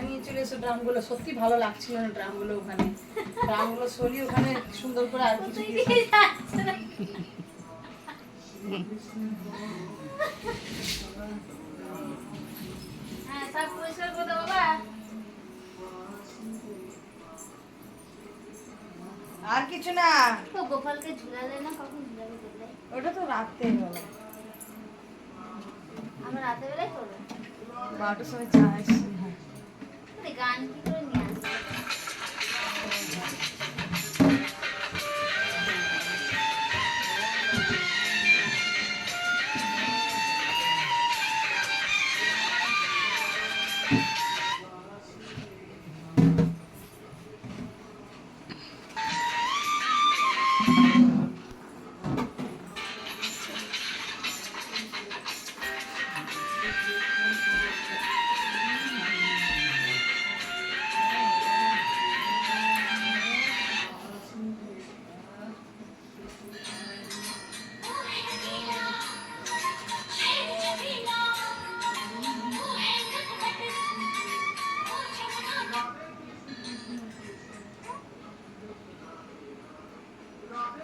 নিয়ে চলে এসো ড্রামগুলো। সত্যি ভালো লাগছিল না ড্রামগুলো ওখানে। ড্রামগুলো সরিয়ে ওখানে সুন্দর করে আর কিছু আর কিছু না। গোপালকে ঝুলালে না, কখন ঝুলাবে বললে? ওটা তো রাতে হলো। আমরা রাতে বেলায় করবো 12টার সময় চা আসছি। গান কি করে নিয়ে আসবে?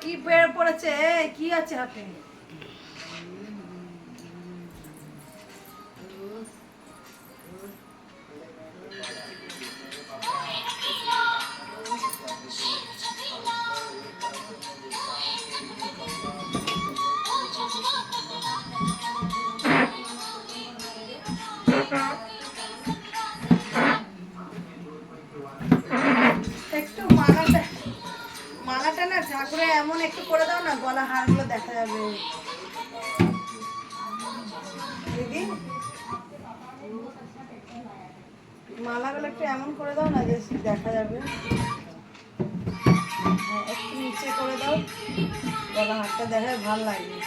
কি বের পড়েছে? কি আছে হাতে? একটু মালাটা না ঠাকুরে এমন একটু করে দাও না, গলা হারগুলো দেখা যাবে দিদি। মালাগুলো একটু এমন করে দাও না যে দেখা যাবে। হ্যাঁ, একটু নিচে করে দাও, গলা হারটা দেখায় ভালো লাগবে।